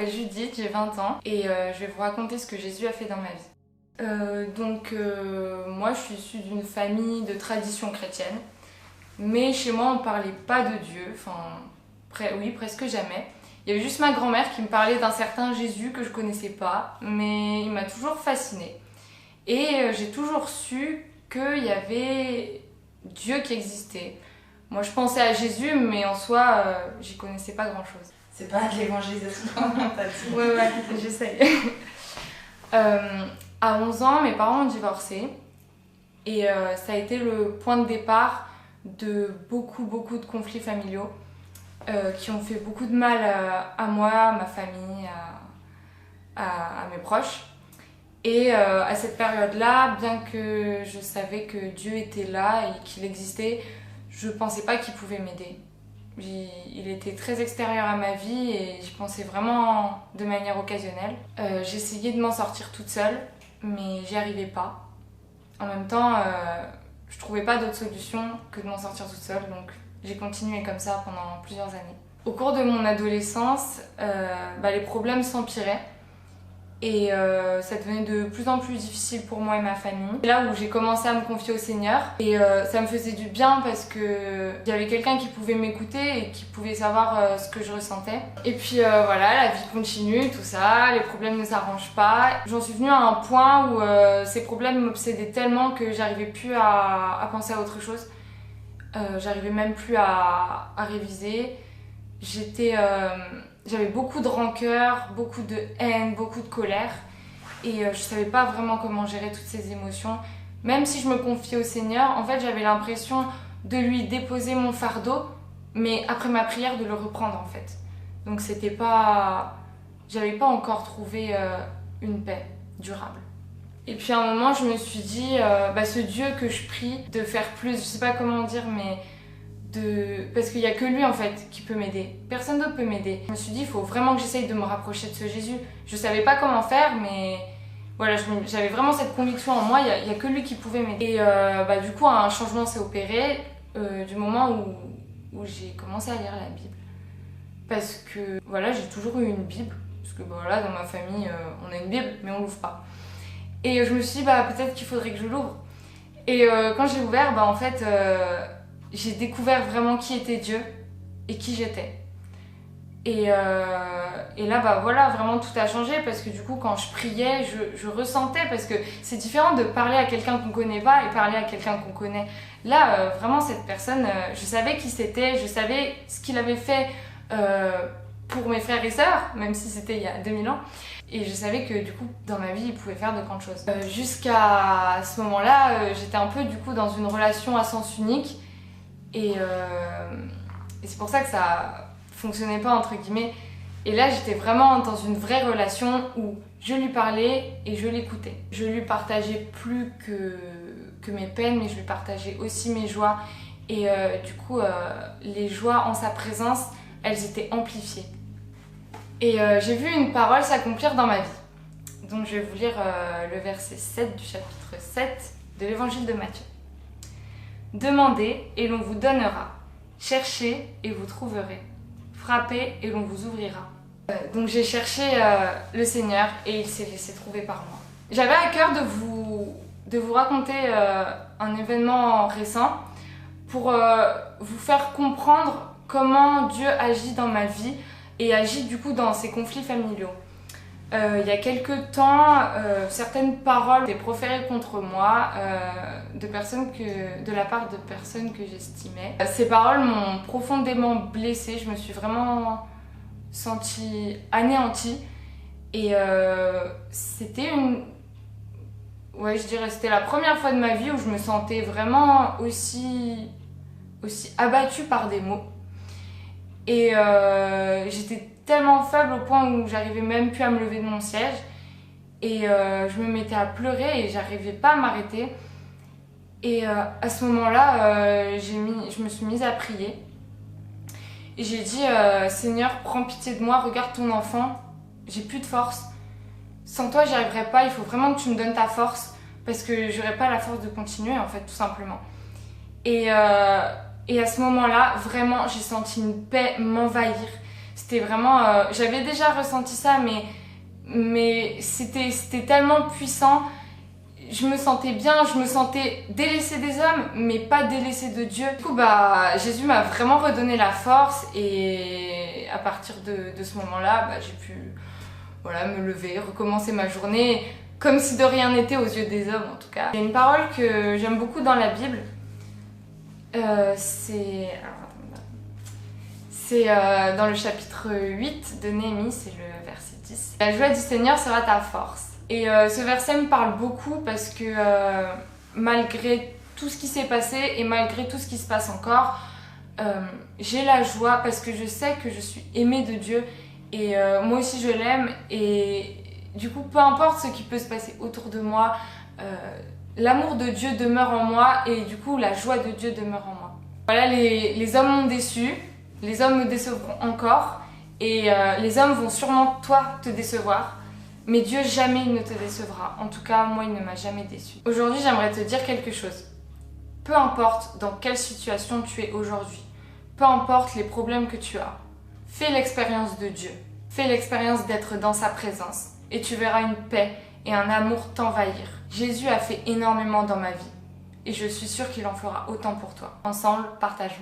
m'appelle Judith, j'ai 20 ans et je vais vous raconter ce que Jésus a fait dans ma vie. Moi je suis issue d'une famille de tradition chrétienne, mais chez moi on parlait pas de Dieu, oui, presque jamais. Il y avait juste ma grand-mère qui me parlait d'un certain Jésus que je connaissais pas, mais il m'a toujours fascinée. Et j'ai toujours su qu'il y avait Dieu qui existait. Moi je pensais à Jésus, mais en soi j'y connaissais pas grand-chose. C'est pas de l'évangélisation, t'as dit. Ouais, j'essaye. À 11 ans, mes parents ont divorcé et ça a été le point de départ de beaucoup de conflits familiaux qui ont fait beaucoup de mal à moi, à ma famille, à mes proches. Et à cette période-là, bien que je savais que Dieu était là et qu'il existait, je pensais pas qu'il pouvait m'aider. Il était très extérieur à ma vie et j'y pensais vraiment de manière occasionnelle. J'essayais de m'en sortir toute seule, mais j'y arrivais pas. En même temps, je trouvais pas d'autre solution que de m'en sortir toute seule, donc j'ai continué comme ça pendant plusieurs années. Au cours de mon adolescence, les problèmes s'empiraient et ça devenait de plus en plus difficile pour moi et ma famille. C'est là où j'ai commencé à me confier au Seigneur et ça me faisait du bien parce que il y avait quelqu'un qui pouvait m'écouter et qui pouvait savoir ce que je ressentais. Et puis voilà, la vie continue, tout ça, les problèmes ne s'arrangent pas. J'en suis venue à un point où ces problèmes m'obsédaient tellement que j'arrivais plus à penser à autre chose. J'arrivais même plus à réviser. J'avais beaucoup de rancœur, beaucoup de haine, beaucoup de colère et je savais pas vraiment comment gérer toutes ces émotions. Même si je me confiais au Seigneur, en fait j'avais l'impression de lui déposer mon fardeau, mais après ma prière de le reprendre en fait. Donc j'avais pas encore trouvé une paix durable. Et puis à un moment je me suis dit, ce Dieu que je prie de faire plus, je sais pas comment dire, mais parce qu'il n'y a que lui en fait qui peut m'aider. Personne d'autre peut m'aider. Je me suis dit, il faut vraiment que j'essaye de me rapprocher de ce Jésus. Je savais pas comment faire, mais voilà, j'avais vraiment cette conviction en moi, il y a que lui qui pouvait m'aider. Et du coup, un changement s'est opéré du moment où j'ai commencé à lire la Bible. Parce que voilà, j'ai toujours eu une Bible. Parce que dans ma famille, on a une Bible, mais on l'ouvre pas. Et je me suis dit, peut-être qu'il faudrait que je l'ouvre. Et quand j'ai ouvert, j'ai découvert vraiment qui était Dieu et qui j'étais. Et là, vraiment tout a changé parce que du coup, quand je priais, je ressentais, parce que c'est différent de parler à quelqu'un qu'on connaît pas et parler à quelqu'un qu'on connaît. Là, vraiment, cette personne, je savais qui c'était, je savais ce qu'il avait fait pour mes frères et sœurs, même si c'était il y a 2000 ans. Et je savais que du coup, dans ma vie, il pouvait faire de grandes choses. Jusqu'à ce moment-là, j'étais un peu du coup dans une relation à sens unique. Et c'est pour ça que ça fonctionnait pas entre guillemets. Et là j'étais vraiment dans une vraie relation où je lui parlais et je l'écoutais. Je lui partageais plus que mes peines, mais je lui partageais aussi mes joies. Et du coup les joies en sa présence, elles étaient amplifiées. Et j'ai vu une parole s'accomplir dans ma vie. Donc je vais vous lire le verset 7 du chapitre 7 de l'évangile de Matthieu. Demandez et l'on vous donnera. Cherchez et vous trouverez. Frappez et l'on vous ouvrira. Donc j'ai cherché le Seigneur et il s'est laissé trouver par moi. J'avais à cœur de vous raconter un événement récent pour vous faire comprendre comment Dieu agit dans ma vie et agit du coup dans ces conflits familiaux. Il y a quelques temps, certaines paroles étaient proférées contre moi de la part de personnes que j'estimais. Ces paroles m'ont profondément blessée, je me suis vraiment sentie anéantie. Et c'était c'était la première fois de ma vie où je me sentais vraiment aussi abattue par des mots. Et j'étais tellement faible au point où j'arrivais même plus à me lever de mon siège et je me mettais à pleurer et j'arrivais pas à m'arrêter. Et à ce moment-là, je me suis mise à prier et j'ai dit Seigneur, prends pitié de moi, regarde ton enfant, j'ai plus de force, sans toi j'y arriverai pas, il faut vraiment que tu me donnes ta force parce que j'aurais pas la force de continuer en fait, tout simplement. Et à ce moment-là, vraiment, j'ai senti une paix m'envahir. C'était vraiment... j'avais déjà ressenti ça, mais c'était tellement puissant. Je me sentais bien, je me sentais délaissée des hommes, mais pas délaissée de Dieu. Du coup, Jésus m'a vraiment redonné la force et à partir de ce moment-là, j'ai pu me lever, recommencer ma journée comme si de rien n'était aux yeux des hommes en tout cas. Il y a une parole que j'aime beaucoup dans la Bible, c'est dans le chapitre 8 de Néhémie, c'est le verset 10. La joie du Seigneur sera ta force. Et ce verset me parle beaucoup parce que malgré tout ce qui s'est passé et malgré tout ce qui se passe encore, j'ai la joie parce que je sais que je suis aimée de Dieu et moi aussi je l'aime et du coup peu importe ce qui peut se passer autour de moi, l'amour de Dieu demeure en moi et du coup la joie de Dieu demeure en moi. Voilà, les hommes m'ont déçu, les hommes me décevront encore et les hommes vont sûrement toi te décevoir. Mais Dieu jamais il ne te décevra. En tout cas, moi, il ne m'a jamais déçu. Aujourd'hui, j'aimerais te dire quelque chose. Peu importe dans quelle situation tu es aujourd'hui, peu importe les problèmes que tu as, fais l'expérience de Dieu. Fais l'expérience d'être dans sa présence et tu verras une paix et un amour t'envahir. Jésus a fait énormément dans ma vie et je suis sûre qu'il en fera autant pour toi. Ensemble, partageons.